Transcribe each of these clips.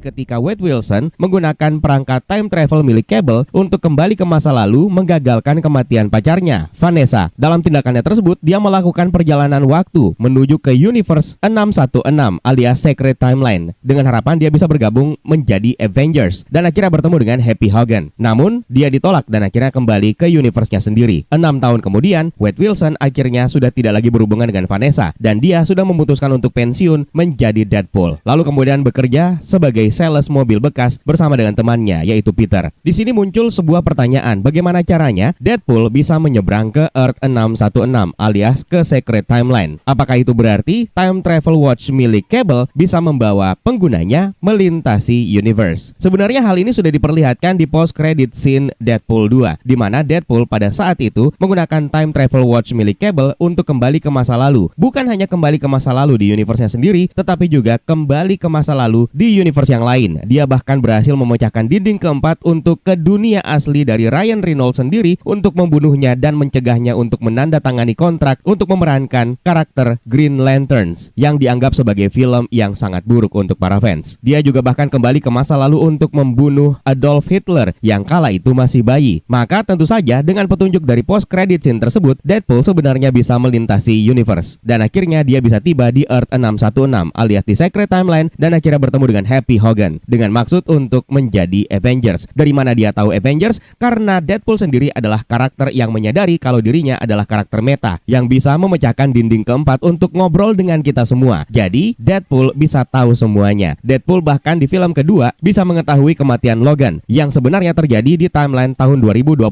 ketika Wade Wilson menggunakan perangkat time travel milik Cable untuk kembali ke masa lalu menggagalkan kematian pacarnya, Vanessa. Dalam tindakannya tersebut, dia melakukan perjalanan waktu menuju ke Universe 616 alias Secret Timeline dengan harapan dia bisa bergabung menjadi Avengers dan akhirnya bertemu dengan Happy Hogan. Namun, dia ditolak dan akhirnya kembali ke universe-nya sendiri. 6 tahun kemudian, Wade Wilson akhirnya sudah tidak lagi berhubungan dengan Vanessa dan dia sudah memutuskan untuk pensiun menjadi Deadpool. Lalu kemudian bekerja sebagai sales mobil bekas bersama dengan temannya yaitu Peter. Di sini muncul sebuah pertanyaan, bagaimana caranya Deadpool bisa menyeberang ke Earth 616 alias ke Secret Timeline? Apakah itu berarti time travel watch milik Cable bisa membawa penggunanya melintasi universe? Sebenarnya hal ini sudah diperlihatkan di post credit scene Deadpool 2, di mana Deadpool pada saat itu menggunakan time travel watch milik Cable untuk kembali ke masa lalu. Bukan hanya kembali ke masa lalu di universe-nya sendiri, tetapi juga kembali ke masa lalu di universe yang lain. Dia bahkan berhasil memecahkan dinding keempat untuk ke dunia asli dari Ryan Reynolds sendiri untuk membunuhnya dan mencegahnya untuk menandatangani kontrak untuk memerankan karakter Green Lanterns yang dianggap sebagai film yang sangat buruk untuk para fans. Dia juga bahkan kembali ke masa lalu untuk membunuh Adolf Hitler yang kala itu masih bayi. Maka tentu saja dengan petunjuk dari post credit scene tersebut, Deadpool sebenarnya bisa melintasi universe dan akhirnya dia bisa tiba di Earth 616 alias di Secret Timeline dan akhirnya bertemu dengan Happy Hogan dengan maksud untuk menjadi Avengers. Dari mana dia tahu Avengers? Karena Deadpool sendiri adalah karakter yang menyadari kalau dirinya adalah karakter meta yang bisa memecahkan dinding keempat untuk ngobrol dengan kita semua. Jadi Deadpool bisa tahu semuanya. Deadpool bahkan di film kedua bisa mengetahui kematian Logan yang sebenarnya terjadi di timeline tahun 2029.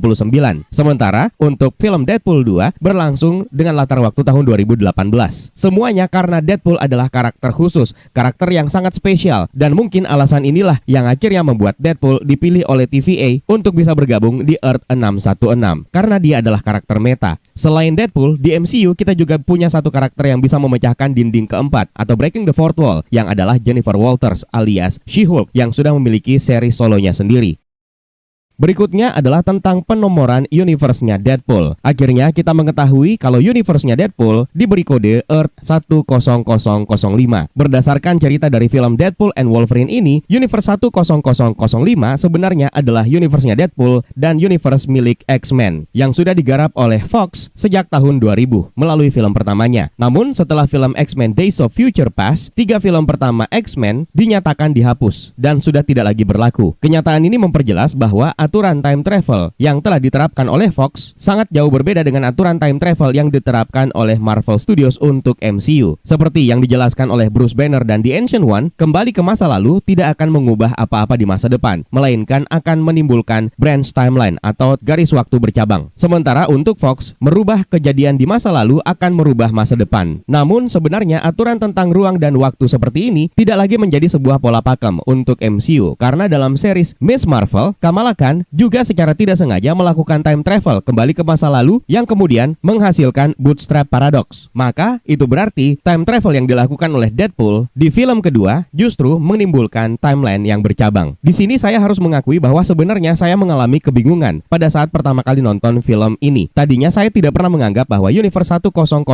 Sementara untuk film Deadpool 2 berlangsung dengan latar waktu tahun 2018. Semuanya karena Deadpool adalah karakter khusus, karakter yang sangat spesial, dan mungkin alasan inilah yang akhirnya membuat Deadpool dipilih oleh TVA untuk bisa bergabung di Earth 616 karena dia adalah karakter meta. Selain Deadpool, di MCU kita juga punya satu karakter yang bisa memecahkan dinding keempat atau breaking the fourth wall yang adalah Jennifer Walters alias She-Hulk yang sudah memiliki seri solonya sendiri. Berikutnya adalah tentang penomoran universe-nya Deadpool. Akhirnya kita mengetahui kalau universe-nya Deadpool diberi kode Earth 10005. Berdasarkan cerita dari film Deadpool and Wolverine ini, universe 10005 sebenarnya adalah universe-nya Deadpool dan universe milik X-Men yang sudah digarap oleh Fox sejak tahun 2000 melalui film pertamanya. Namun setelah film X-Men Days of Future Past, 3 film pertama X-Men dinyatakan dihapus dan sudah tidak lagi berlaku. Kenyataan ini memperjelas bahwa aturan time travel yang telah diterapkan oleh Fox sangat jauh berbeda dengan aturan time travel yang diterapkan oleh Marvel Studios untuk MCU. Seperti yang dijelaskan oleh Bruce Banner dan The Ancient One, kembali ke masa lalu tidak akan mengubah apa-apa di masa depan, melainkan akan menimbulkan branch timeline atau garis waktu bercabang. Sementara untuk Fox, merubah kejadian di masa lalu akan merubah masa depan. Namun sebenarnya aturan tentang ruang dan waktu seperti ini tidak lagi menjadi sebuah pola pakem untuk MCU karena dalam series Miss Marvel, Kamala Khan juga secara tidak sengaja melakukan time travel kembali ke masa lalu yang kemudian menghasilkan Bootstrap Paradox. Maka itu berarti time travel yang dilakukan oleh Deadpool di film kedua justru menimbulkan timeline yang bercabang. Di sini saya harus mengakui bahwa sebenarnya saya mengalami kebingungan pada saat pertama kali nonton film ini. Tadinya saya tidak pernah menganggap bahwa universe 10005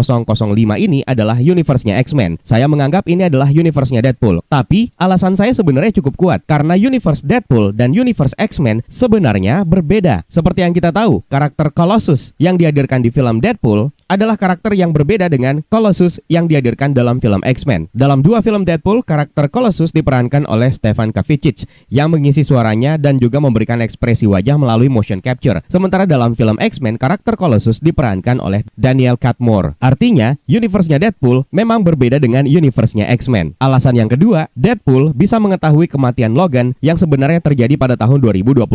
ini adalah universe-nya X-Men. Saya menganggap ini adalah universe-nya Deadpool. Tapi alasan saya sebenarnya cukup kuat karena universe Deadpool dan universe X-Men sebenarnya berbeda. Seperti yang kita tahu, karakter Colossus yang dihadirkan di film Deadpool adalah karakter yang berbeda dengan Colossus yang dihadirkan dalam film X-Men. Dalam 2 film Deadpool, karakter Colossus diperankan oleh Stefan Kavicic yang mengisi suaranya dan juga memberikan ekspresi wajah melalui motion capture. Sementara dalam film X-Men, karakter Colossus diperankan oleh Daniel Cutmore. Artinya, universe-nya Deadpool memang berbeda dengan universe-nya X-Men. Alasan yang kedua, Deadpool bisa mengetahui kematian Logan yang sebenarnya terjadi pada tahun 2029.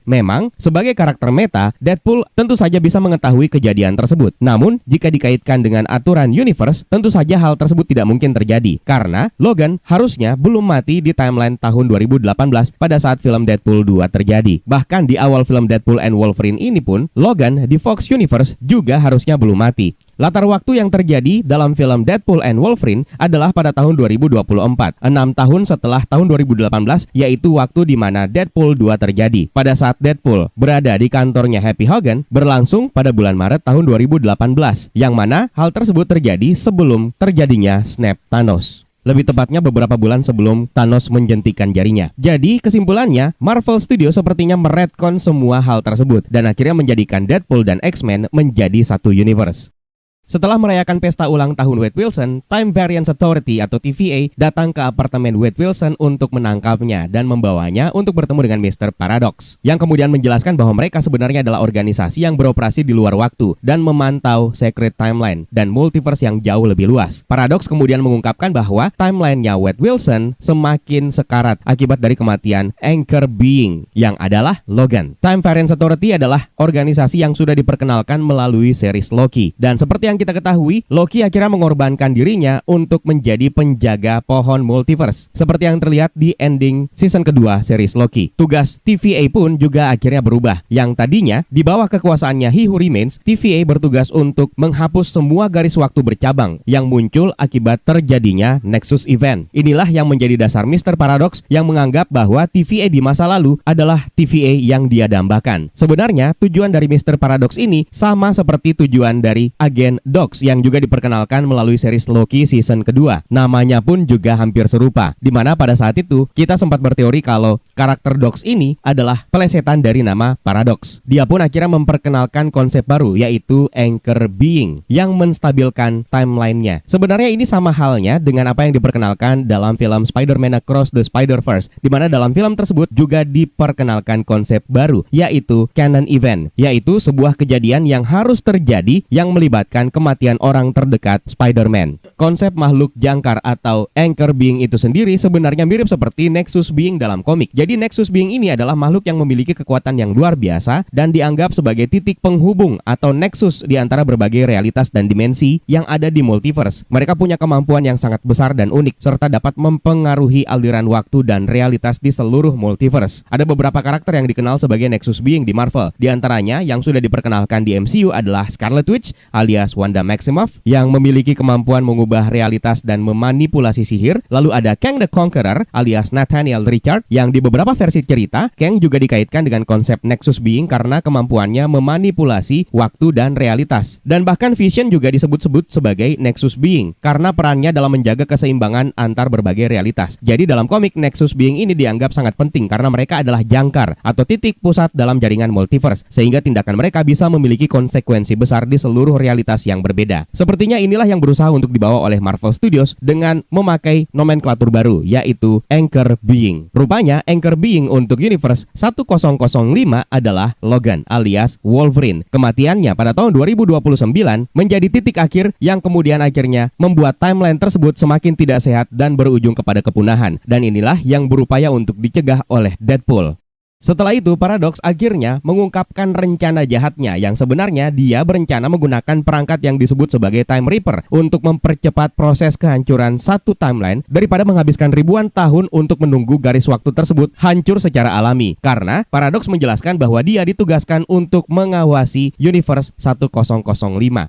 Memang, sebagai karakter meta, Deadpool tentu saja bisa mengetahui kejadian tersebut. Namun, jika dikaitkan dengan aturan universe, tentu saja hal tersebut tidak mungkin terjadi. Karena Logan harusnya belum mati di timeline tahun 2018 pada saat film Deadpool 2 terjadi. Bahkan di awal film Deadpool and Wolverine ini pun, Logan di Fox Universe juga harusnya belum mati. Latar waktu yang terjadi dalam film Deadpool and Wolverine adalah pada tahun 2024, 6 tahun setelah tahun 2018, yaitu waktu di mana Deadpool 2 terjadi. Pada saat Deadpool berada di kantornya Happy Hogan berlangsung pada bulan Maret tahun 2018, yang mana hal tersebut terjadi sebelum terjadinya snap Thanos. Lebih tepatnya beberapa bulan sebelum Thanos menjentikan jarinya. Jadi kesimpulannya, Marvel Studios sepertinya meretcon semua hal tersebut dan akhirnya menjadikan Deadpool dan X-Men menjadi satu universe. Setelah merayakan pesta ulang tahun Wade Wilson, Time Variance Authority atau TVA datang ke apartemen Wade Wilson untuk menangkapnya dan membawanya untuk bertemu dengan Mr. Paradox, yang kemudian menjelaskan bahwa mereka sebenarnya adalah organisasi yang beroperasi di luar waktu dan memantau Secret Timeline dan multiverse yang jauh lebih luas. Paradox kemudian mengungkapkan bahwa timelinenya Wade Wilson semakin sekarat akibat dari kematian Anchor Being yang adalah Logan. Time Variance Authority adalah organisasi yang sudah diperkenalkan melalui series Loki, dan seperti yang kita ketahui, Loki akhirnya mengorbankan dirinya untuk menjadi penjaga pohon multiverse, seperti yang terlihat di ending season kedua series Loki. Tugas TVA pun juga akhirnya berubah. Yang tadinya di bawah kekuasaannya He Who Remains, TVA bertugas untuk menghapus semua garis waktu bercabang yang muncul akibat terjadinya Nexus Event. Inilah yang menjadi dasar Mr. Paradox yang menganggap bahwa TVA di masa lalu adalah TVA yang dia dambakan. Sebenarnya tujuan dari Mr. Paradox ini sama seperti tujuan dari agen Dox yang juga diperkenalkan melalui series Loki season kedua. Namanya pun juga hampir serupa, dimana pada saat itu kita sempat berteori kalau karakter Dox ini adalah pelesetan dari nama Paradox. Dia pun akhirnya memperkenalkan konsep baru, yaitu Anchor Being yang menstabilkan timelinenya. Sebenarnya ini sama halnya dengan apa yang diperkenalkan dalam film Spider-Man Across the Spider-Verse, dimana dalam film tersebut juga diperkenalkan konsep baru, yaitu Canon Event, yaitu sebuah kejadian yang harus terjadi yang melibatkan kematian orang terdekat Spider-Man. Konsep makhluk jangkar atau Anchor Being itu sendiri sebenarnya mirip seperti Nexus Being dalam komik. Jadi Nexus Being ini adalah makhluk yang memiliki kekuatan yang luar biasa dan dianggap sebagai titik penghubung atau nexus di antara berbagai realitas dan dimensi yang ada di multiverse. Mereka punya kemampuan yang sangat besar dan unik serta dapat mempengaruhi aliran waktu dan realitas di seluruh multiverse. Ada beberapa karakter yang dikenal sebagai Nexus Being di Marvel. Di antaranya yang sudah diperkenalkan di MCU adalah Scarlet Witch alias Wanda Maximoff yang memiliki kemampuan mengubah realitas dan memanipulasi sihir. Lalu ada Kang the Conqueror alias Nathaniel Richard yang di beberapa versi cerita Kang juga dikaitkan dengan konsep Nexus Being karena kemampuannya memanipulasi waktu dan realitas. Dan bahkan Vision juga disebut-sebut sebagai Nexus Being karena perannya dalam menjaga keseimbangan antar berbagai realitas. Jadi dalam komik Nexus Being ini dianggap sangat penting karena mereka adalah jangkar atau titik pusat dalam jaringan multiverse, sehingga tindakan mereka bisa memiliki konsekuensi besar di seluruh realitas yang berbeda. Sepertinya inilah yang berusaha untuk dibawa oleh Marvel Studios dengan memakai nomenklatur baru, yaitu Anchor Being. Rupanya Anchor Being untuk Universe 1005 adalah Logan alias Wolverine. Kematiannya pada tahun 2029 menjadi titik akhir yang kemudian akhirnya membuat timeline tersebut semakin tidak sehat dan berujung kepada kepunahan. Dan inilah yang berupaya untuk dicegah oleh Deadpool. Setelah itu, Paradox akhirnya mengungkapkan rencana jahatnya yang sebenarnya dia berencana menggunakan perangkat yang disebut sebagai Time Reaper untuk mempercepat proses kehancuran satu timeline daripada menghabiskan ribuan tahun untuk menunggu garis waktu tersebut hancur secara alami. Karena Paradox menjelaskan bahwa dia ditugaskan untuk mengawasi Universe 1005.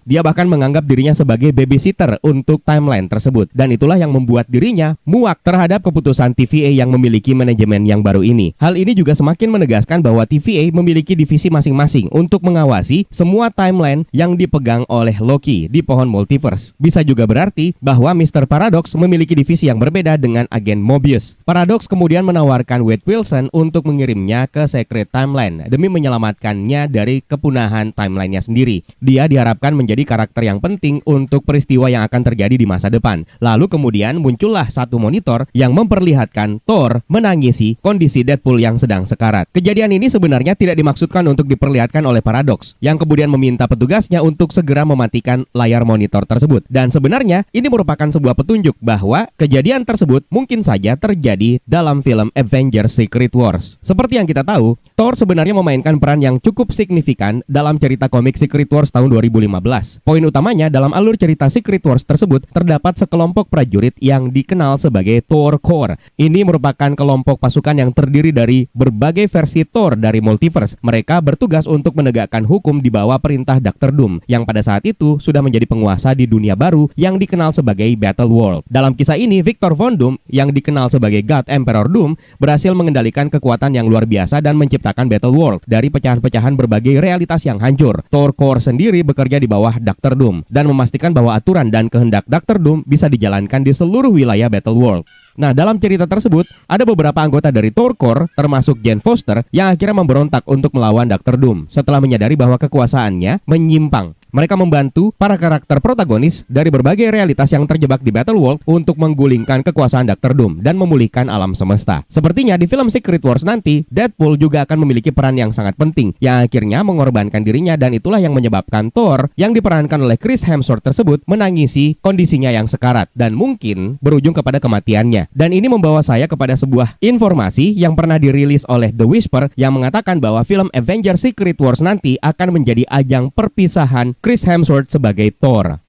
Dia bahkan menganggap dirinya sebagai babysitter untuk timeline tersebut. Dan itulah yang membuat dirinya muak terhadap keputusan TVA yang memiliki manajemen yang baru ini. Hal ini juga semakin menegaskan bahwa TVA memiliki divisi masing-masing untuk mengawasi semua timeline yang dipegang oleh Loki di pohon multiverse. Bisa juga berarti bahwa Mr. Paradox memiliki divisi yang berbeda dengan agen Mobius. Paradox kemudian menawarkan Wade Wilson untuk mengirimnya ke Secret Timeline demi menyelamatkannya dari kepunahan timelinenya sendiri. Dia diharapkan menjadi karakter yang penting untuk peristiwa yang akan terjadi di masa depan. Lalu kemudian muncullah satu monitor yang memperlihatkan Thor menangisi kondisi Deadpool yang sedang sekarat. Kejadian ini sebenarnya tidak dimaksudkan untuk diperlihatkan oleh Paradox, yang kemudian meminta petugasnya untuk segera mematikan layar monitor tersebut. Dan sebenarnya ini merupakan sebuah petunjuk bahwa kejadian tersebut mungkin saja terjadi dalam film Avengers Secret Wars. Seperti yang kita tahu, Thor sebenarnya memainkan peran yang cukup signifikan dalam cerita komik Secret Wars tahun 2015. Poin utamanya dalam alur cerita Secret Wars tersebut terdapat sekelompok prajurit yang dikenal sebagai Thor Corps. Ini merupakan kelompok pasukan yang terdiri dari berbagai sebagai versi Thor dari multiverse. Mereka bertugas untuk menegakkan hukum di bawah perintah Dr. Doom yang pada saat itu sudah menjadi penguasa di dunia baru yang dikenal sebagai Battle World. Dalam kisah ini, Victor Von Doom yang dikenal sebagai God Emperor Doom berhasil mengendalikan kekuatan yang luar biasa dan menciptakan Battle World dari pecahan-pecahan berbagai realitas yang hancur. Thor Core sendiri bekerja di bawah Dr. Doom dan memastikan bahwa aturan dan kehendak Dr. Doom bisa dijalankan di seluruh wilayah Battle World. Nah, dalam cerita tersebut, ada beberapa anggota dari Thor Core, termasuk Jane Foster, yang akhirnya memberontak untuk melawan Dr. Doom setelah menyadari bahwa kekuasaannya menyimpang. Mereka membantu para karakter protagonis dari berbagai realitas yang terjebak di Battle World untuk menggulingkan kekuasaan Dr. Doom dan memulihkan alam semesta. Sepertinya di film Secret Wars nanti, Deadpool juga akan memiliki peran yang sangat penting, yang akhirnya mengorbankan dirinya, dan itulah yang menyebabkan Thor yang diperankan oleh Chris Hemsworth tersebut menangisi kondisinya yang sekarat dan mungkin berujung kepada kematiannya. Dan ini membawa saya kepada sebuah informasi yang pernah dirilis oleh The Whisper yang mengatakan bahwa film Avengers Secret Wars nanti akan menjadi ajang perpisahan Chris Hemsworth sebagai Thor.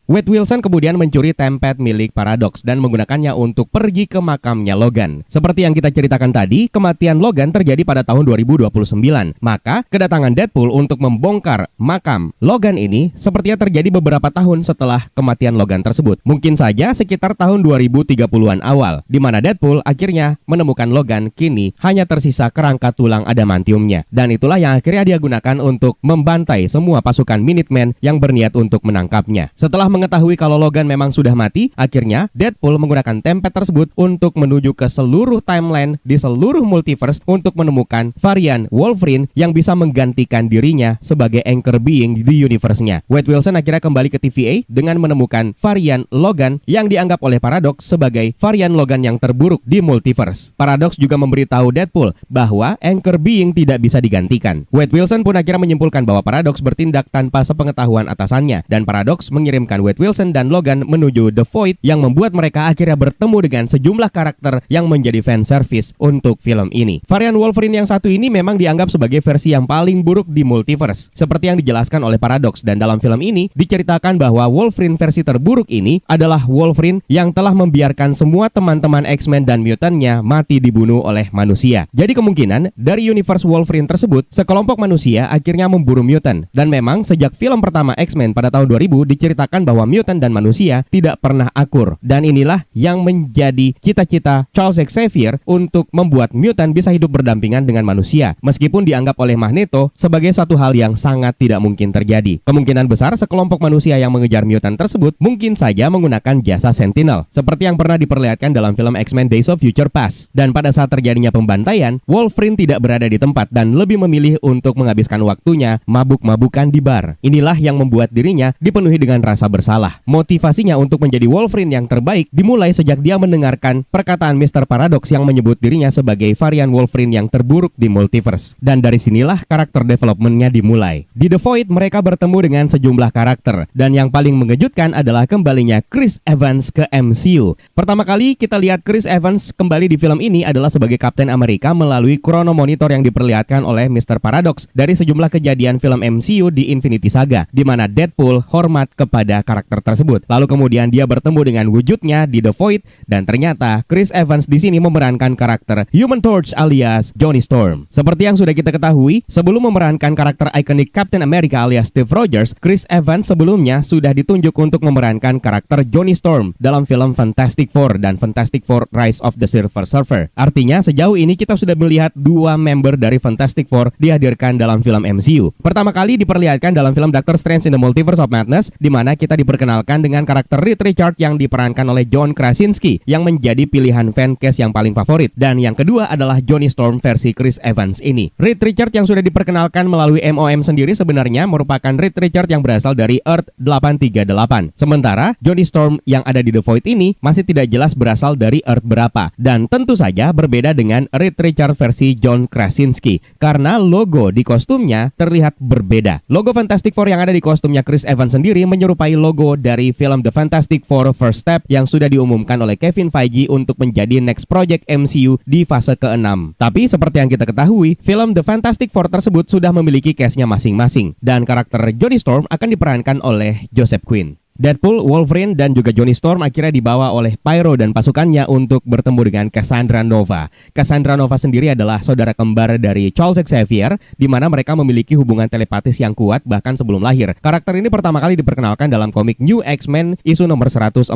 Wade Wilson kemudian mencuri tempad milik Paradox dan menggunakannya untuk pergi ke makamnya Logan. Seperti yang kita ceritakan tadi, kematian Logan terjadi pada tahun 2029. Maka, kedatangan Deadpool untuk membongkar makam Logan ini sepertinya terjadi beberapa tahun setelah kematian Logan tersebut. Mungkin saja sekitar tahun 2030-an awal, di mana Deadpool akhirnya menemukan Logan kini hanya tersisa kerangka tulang adamantiumnya. Dan itulah yang akhirnya dia gunakan untuk membantai semua pasukan Minutemen yang berniat untuk menangkapnya. Setelah mengetahui kalau Logan memang sudah mati, akhirnya Deadpool menggunakan tempad tersebut untuk menuju ke seluruh timeline di seluruh multiverse untuk menemukan varian Wolverine yang bisa menggantikan dirinya sebagai anchor being di universe-nya. Wade Wilson akhirnya kembali ke TVA dengan menemukan varian Logan yang dianggap oleh Paradox sebagai varian Logan yang terburuk di multiverse. Paradox juga memberitahu Deadpool bahwa anchor being tidak bisa digantikan. Wade Wilson pun akhirnya menyimpulkan bahwa Paradox bertindak tanpa sepengetahuan atasannya, dan Paradox mengirimkan Wade Wilson dan Logan menuju The Void yang membuat mereka akhirnya bertemu dengan sejumlah karakter yang menjadi fan service untuk film ini. Varian Wolverine yang satu ini memang dianggap sebagai versi yang paling buruk di multiverse, seperti yang dijelaskan oleh Paradox, dan dalam film ini diceritakan bahwa Wolverine versi terburuk ini adalah Wolverine yang telah membiarkan semua teman-teman X-Men dan mutantnya mati dibunuh oleh manusia. Jadi kemungkinan dari universe Wolverine tersebut, sekelompok manusia akhirnya memburu mutant, dan memang sejak film pertama X-Men pada tahun 2000 diceritakan bahwa mutant dan manusia tidak pernah akur. Dan inilah yang menjadi cita-cita Charles Xavier untuk membuat mutant bisa hidup berdampingan dengan manusia, meskipun dianggap oleh Magneto sebagai suatu hal yang sangat tidak mungkin terjadi. Kemungkinan besar sekelompok manusia yang mengejar mutant tersebut mungkin saja menggunakan jasa Sentinel, seperti yang pernah diperlihatkan dalam film X-Men Days of Future Past. Dan pada saat terjadinya pembantaian, Wolverine tidak berada di tempat dan lebih memilih untuk menghabiskan waktunya mabuk-mabukan di bar. Inilah yang membuat dirinya dipenuhi dengan rasa bersalah. Motivasinya untuk menjadi Wolverine yang terbaik dimulai sejak dia mendengarkan perkataan Mr. Paradox yang menyebut dirinya sebagai varian Wolverine yang terburuk di multiverse. Dan dari sinilah karakter developmentnya dimulai. Di The Void mereka bertemu dengan sejumlah karakter, dan yang paling mengejutkan adalah kembalinya Chris Evans ke MCU. Pertama kali kita lihat Chris Evans kembali di film ini adalah sebagai Kapten Amerika melalui Chrono Monitor yang diperlihatkan oleh Mr. Paradox dari sejumlah kejadian film MCU di Infinity Saga, di mana Deadpool hormat kepada karakter tersebut. Lalu kemudian dia bertemu dengan wujudnya di The Void, dan ternyata Chris Evans di sini memerankan karakter Human Torch alias Johnny Storm. Seperti yang sudah kita ketahui, sebelum memerankan karakter ikonik Captain America alias Steve Rogers, Chris Evans sebelumnya sudah ditunjuk untuk memerankan karakter Johnny Storm dalam film Fantastic Four dan Fantastic Four Rise of the Silver Surfer. Artinya sejauh ini kita sudah melihat dua member dari Fantastic Four dihadirkan dalam film MCU. Pertama kali diperlihatkan dalam film Doctor Strange in the Multiverse of Madness, di mana kita diperkenalkan dengan karakter Reed Richards yang diperankan oleh John Krasinski yang menjadi pilihan fancast yang paling favorit. Dan yang kedua adalah Johnny Storm versi Chris Evans ini. Reed Richards yang sudah diperkenalkan melalui MOM sendiri sebenarnya merupakan Reed Richards yang berasal dari Earth 838. Sementara Johnny Storm yang ada di The Void ini masih tidak jelas berasal dari Earth berapa. Dan tentu saja berbeda dengan Reed Richards versi John Krasinski karena logo di kostumnya terlihat berbeda. Logo Fantastic Four yang ada di kostumnya Chris Evans sendiri menyerupai logo dari film The Fantastic Four First Step yang sudah diumumkan oleh Kevin Feige untuk menjadi next project MCU di fase ke-6. Tapi seperti yang kita ketahui, film The Fantastic Four tersebut sudah memiliki cast-nya masing-masing, dan karakter Johnny Storm akan diperankan oleh Joseph Quinn. Deadpool, Wolverine, dan juga Johnny Storm akhirnya dibawa oleh Pyro dan pasukannya untuk bertemu dengan Cassandra Nova. Cassandra Nova sendiri adalah saudara kembar dari Charles Xavier, di mana mereka memiliki hubungan telepatis yang kuat bahkan sebelum lahir. Karakter ini pertama kali diperkenalkan dalam komik New X-Men isu nomor 114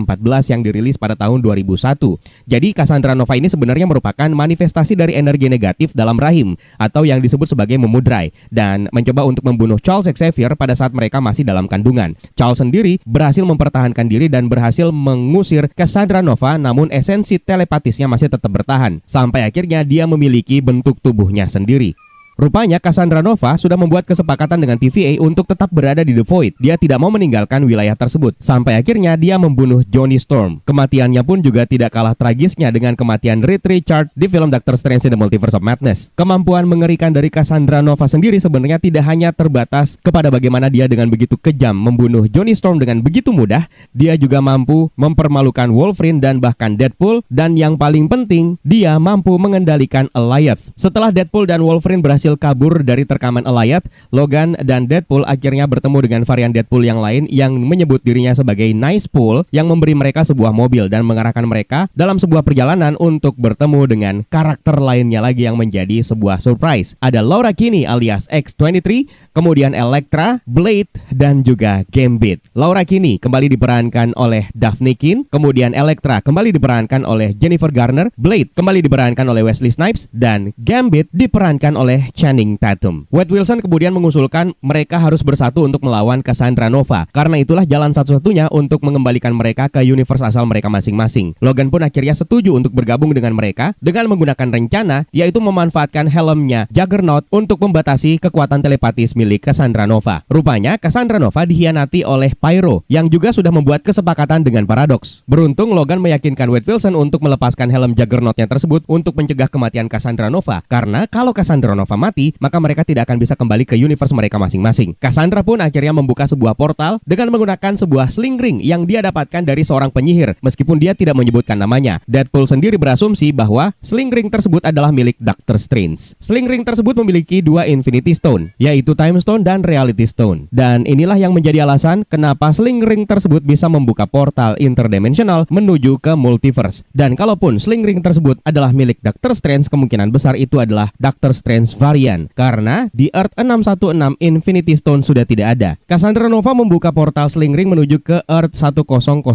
yang dirilis pada tahun 2001. Jadi Cassandra Nova ini sebenarnya merupakan manifestasi dari energi negatif dalam rahim atau yang disebut sebagai memudrai dan mencoba untuk membunuh Charles Xavier pada saat mereka masih dalam kandungan. Charles sendiri berhasil mempertahankan diri dan berhasil mengusir Cassandra Nova, namun esensi telepatisnya masih tetap bertahan sampai akhirnya dia memiliki bentuk tubuhnya sendiri. Rupanya Cassandra Nova sudah membuat kesepakatan dengan TVA untuk tetap berada di The Void. Dia tidak mau meninggalkan wilayah tersebut. Sampai akhirnya dia membunuh Johnny Storm. Kematiannya pun juga tidak kalah tragisnya dengan kematian Reed Richards di film Doctor Strange in the Multiverse of Madness. Kemampuan mengerikan dari Cassandra Nova sendiri sebenarnya tidak hanya terbatas kepada bagaimana dia dengan begitu kejam membunuh Johnny Storm dengan begitu mudah. Dia juga mampu mempermalukan Wolverine dan bahkan Deadpool. Dan yang paling penting, dia mampu mengendalikan Alioth. Setelah Deadpool dan Wolverine berhasil kabur dari terkaman Alioth, Logan dan Deadpool akhirnya bertemu dengan varian Deadpool yang lain yang menyebut dirinya sebagai Nicepool, yang memberi mereka sebuah mobil dan mengarahkan mereka dalam sebuah perjalanan untuk bertemu dengan karakter lainnya lagi yang menjadi sebuah surprise. Ada Laura Kinney alias X-23, kemudian Elektra, Blade, dan juga Gambit. Laura Kinney kembali diperankan oleh Daphne Keane, kemudian Elektra kembali diperankan oleh Jennifer Garner, Blade kembali diperankan oleh Wesley Snipes, dan Gambit diperankan oleh Channing Tatum. Wade Wilson kemudian mengusulkan mereka harus bersatu untuk melawan Cassandra Nova. Karena itulah jalan satu-satunya untuk mengembalikan mereka ke universe asal mereka masing-masing. Logan pun akhirnya setuju untuk bergabung dengan mereka dengan menggunakan rencana yaitu memanfaatkan helmnya Juggernaut untuk membatasi kekuatan telepatis milik Cassandra Nova. Rupanya Cassandra Nova dikhianati oleh Pyro yang juga sudah membuat kesepakatan dengan Paradox. Beruntung Logan meyakinkan Wade Wilson untuk melepaskan helm Juggernautnya tersebut untuk mencegah kematian Cassandra Nova. Karena kalau Cassandra Nova mati, maka mereka tidak akan bisa kembali ke universe mereka masing-masing. Cassandra pun akhirnya membuka sebuah portal dengan menggunakan sebuah sling ring yang dia dapatkan dari seorang penyihir, meskipun dia tidak menyebutkan namanya. Deadpool sendiri berasumsi bahwa sling ring tersebut adalah milik Doctor Strange. Sling ring tersebut memiliki dua Infinity Stone, yaitu Time Stone dan Reality Stone. Dan inilah yang menjadi alasan kenapa sling ring tersebut bisa membuka portal interdimensional menuju ke multiverse. Dan kalaupun sling ring tersebut adalah milik Doctor Strange, kemungkinan besar itu adalah Doctor Strange varian, karena di Earth 616 Infinity Stone sudah tidak ada. Cassandra Nova membuka portal sling ring menuju ke Earth 1005.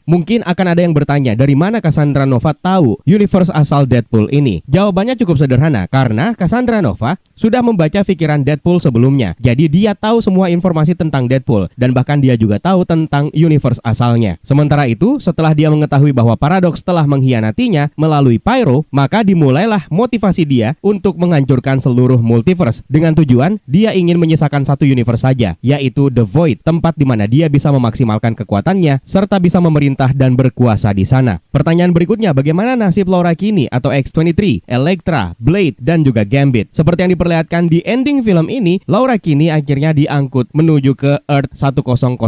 Mungkin akan ada yang bertanya, dari mana Cassandra Nova tahu universe asal Deadpool ini? Jawabannya cukup sederhana, karena Cassandra Nova sudah membaca pikiran Deadpool sebelumnya. Jadi dia tahu semua informasi tentang Deadpool dan bahkan dia juga tahu tentang universe asalnya. Sementara itu, setelah dia mengetahui bahwa Paradox telah mengkhianatinya melalui Pyro, maka dimulailah motivasi dia untuk menghancurkan seluruh multiverse dengan tujuan dia ingin menyisakan satu universe saja, yaitu The Void, tempat di mana dia bisa memaksimalkan kekuatannya serta bisa memerintah dan berkuasa di sana. Pertanyaan berikutnya, bagaimana nasib Laura Kinney atau X-23, Elektra, Blade, dan juga Gambit? Seperti yang diperlihatkan di ending film ini, Laura Kinney akhirnya diangkut menuju ke Earth 10005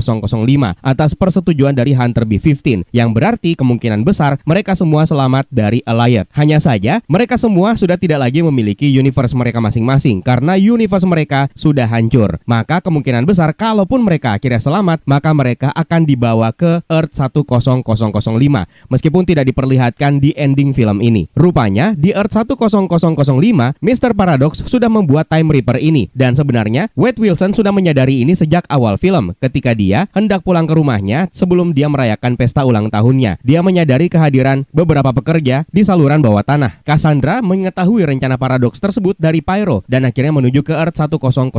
atas persetujuan dari Hunter B-15, yang berarti kemungkinan besar mereka semua selamat dari Alioth. Hanya saja, mereka semua sudah tidak lagi memiliki universe mereka masing-masing karena universe mereka sudah hancur. Maka kemungkinan besar kalaupun mereka akhirnya selamat, maka mereka akan dibawa ke Earth 10005 meskipun tidak diperlihatkan di ending film ini. Rupanya di Earth 10005, Mr. Paradox sudah membuat Time Reaper ini, dan sebenarnya Wade Wilson sudah menyadari ini sejak awal film ketika dia hendak pulang ke rumahnya sebelum dia merayakan pesta ulang tahunnya. Dia menyadari kehadiran beberapa pekerja di saluran bawah tanah. Cassandra mengetahui rencana Paradox tersebut dari Pyro dan akhirnya menuju ke Earth 10005.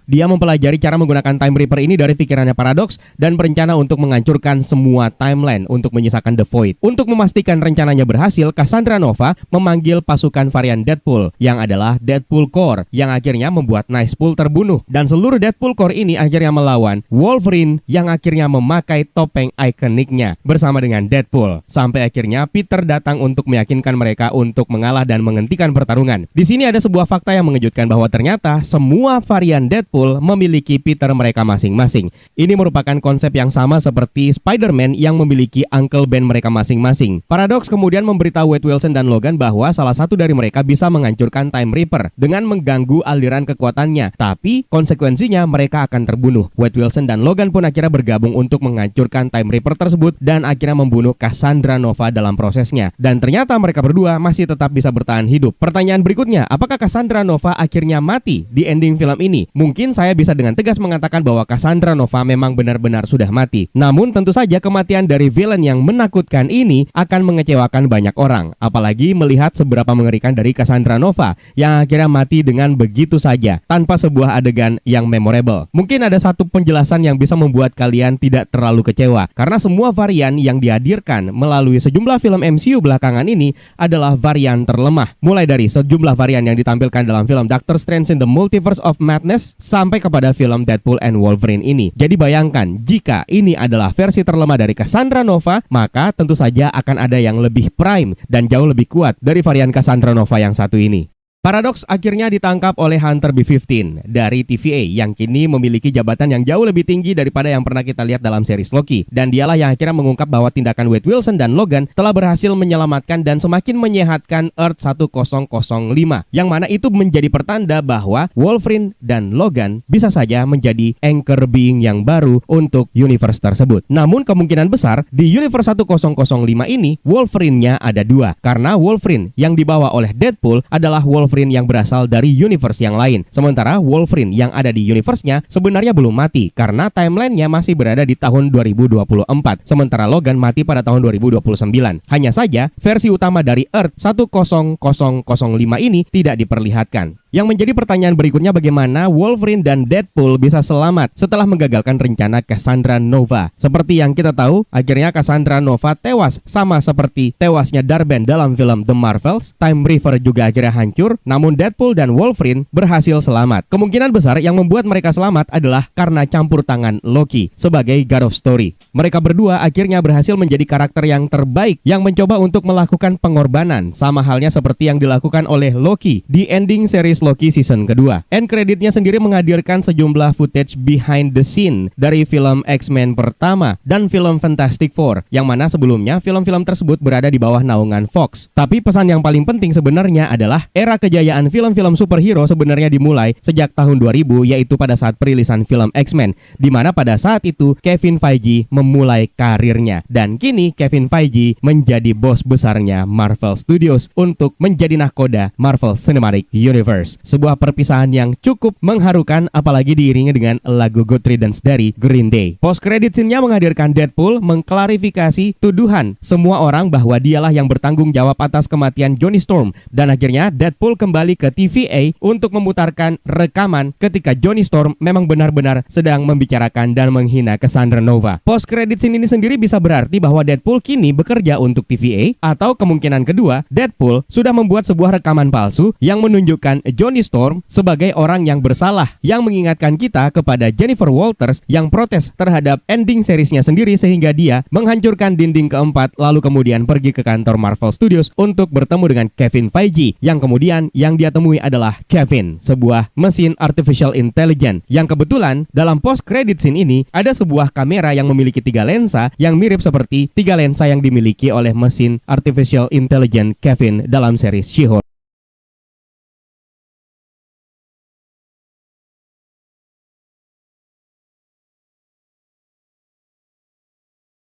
Dia mempelajari cara menggunakan Time Reaper ini dari pikirannya Paradox dan berencana untuk menghancurkan semua timeline untuk menyisakan The Void. Untuk memastikan rencananya berhasil, Cassandra Nova memanggil pasukan varian Deadpool yang adalah Deadpool Corps yang akhirnya membuat Nicepool terbunuh, dan seluruh Deadpool Corps ini akhirnya melawan Wolverine yang akhirnya memakai topeng ikoniknya bersama dengan Deadpool. Sampai akhirnya Peter datang untuk meyakinkan mereka untuk mengalah dan menghentikan pertarungan. Di sini ada sebuah fakta yang mengejutkan bahwa ternyata semua varian Deadpool memiliki Peter mereka masing-masing. Ini merupakan konsep yang sama seperti Spider-Man yang memiliki Uncle Ben mereka masing-masing. Paradox kemudian memberitahu Wade Wilson dan Logan bahwa salah satu dari mereka bisa menghancurkan Time Reaper dengan mengganggu aliran kekuatannya, tapi konsekuensinya mereka akan terbunuh. Wade Wilson dan Logan pun akhirnya bergabung untuk menghancurkan Time Reaper tersebut dan akhirnya membunuh Cassandra Nova dalam prosesnya. Dan ternyata mereka berdua masih tetap bisa bertahan hidup. Pertanyaan berikutnya, apakah Cassandra Nova akhirnya mati di ending film ini? Mungkin saya bisa dengan tegas mengatakan bahwa Cassandra Nova memang benar-benar sudah mati. Namun tentu saja kematian dari villain yang menakutkan ini akan mengecewakan banyak orang. Apalagi melihat seberapa mengerikan dari Cassandra Nova yang akhirnya mati dengan begitu saja tanpa sebuah adegan yang memorable. Mungkin ada satu penjelasan yang bisa membuat kalian tidak terlalu kecewa, karena semua varian yang dihadirkan melalui sejumlah film MCU belakangan ini adalah varian terlemah. Mulai dari sejumlah varian yang ditampilkan dalam film Doctor Strange in the Multiverse of Madness sampai kepada film Deadpool and Wolverine ini. Jadi bayangkan, jika ini adalah versi terlemah dari Cassandra Nova, maka tentu saja akan ada yang lebih prime dan jauh lebih kuat dari varian Cassandra Nova yang satu ini. Paradox akhirnya ditangkap oleh Hunter B-15 dari TVA yang kini memiliki jabatan yang jauh lebih tinggi daripada yang pernah kita lihat dalam series Loki. Dan dialah yang akhirnya mengungkap bahwa tindakan Wade Wilson dan Logan telah berhasil menyelamatkan dan semakin menyehatkan Earth 1005. Yang mana itu menjadi pertanda bahwa Wolverine dan Logan bisa saja menjadi anchor being yang baru untuk universe tersebut. Namun kemungkinan besar di universe 1005 ini Wolverine-nya ada dua. Karena Wolverine yang dibawa oleh Deadpool adalah Wolverine yang berasal dari universe yang lain. Sementara Wolverine yang ada di universe-nya sebenarnya belum mati karena timeline-nya masih berada di tahun 2024. Sementara Logan mati pada tahun 2029. Hanya saja versi utama dari Earth 10005 ini tidak diperlihatkan. Yang menjadi pertanyaan berikutnya, bagaimana Wolverine dan Deadpool bisa selamat setelah menggagalkan rencana Cassandra Nova. Seperti yang kita tahu, akhirnya Cassandra Nova tewas sama seperti tewasnya Dar-Benn dalam film The Marvels. Time Reaper juga akhirnya hancur, namun Deadpool dan Wolverine berhasil selamat. Kemungkinan besar yang membuat mereka selamat adalah karena campur tangan Loki sebagai God of Story. Mereka berdua akhirnya berhasil menjadi karakter yang terbaik yang mencoba untuk melakukan pengorbanan, sama halnya seperti yang dilakukan oleh Loki di ending series Loki season kedua. End creditnya sendiri menghadirkan sejumlah footage behind the scene dari film X-Men pertama dan film Fantastic Four, yang mana sebelumnya film-film tersebut berada di bawah naungan Fox. Tapi pesan yang paling penting sebenarnya adalah era kejayaan film-film superhero sebenarnya dimulai sejak tahun 2000, yaitu pada saat perilisan film X-Men, di mana pada saat itu Kevin Feige memulai karirnya. Dan kini Kevin Feige menjadi bos besarnya Marvel Studios untuk menjadi nahkoda Marvel Cinematic Universe. Sebuah perpisahan yang cukup mengharukan, apalagi diiringi dengan lagu Good Riddance dari Green Day. Post credit scene-nya menghadirkan Deadpool mengklarifikasi tuduhan semua orang bahwa dialah yang bertanggung jawab atas kematian Johnny Storm. Dan akhirnya Deadpool kembali ke TVA untuk memutarkan rekaman ketika Johnny Storm memang benar-benar sedang membicarakan dan menghina Cassandra Nova. Post credit scene ini sendiri bisa berarti bahwa Deadpool kini bekerja untuk TVA, atau kemungkinan kedua, Deadpool sudah membuat sebuah rekaman palsu yang menunjukkan Johnny Storm sebagai orang yang bersalah, yang mengingatkan kita kepada Jennifer Walters yang protes terhadap ending seriesnya sendiri sehingga dia menghancurkan dinding keempat lalu kemudian pergi ke kantor Marvel Studios untuk bertemu dengan Kevin Feige, yang kemudian yang dia temui adalah Kevin, sebuah mesin artificial intelligence, yang kebetulan dalam post credit scene ini ada sebuah kamera yang memiliki 3 lensa yang mirip seperti 3 lensa yang dimiliki oleh mesin artificial intelligence Kevin dalam series She-Hulk.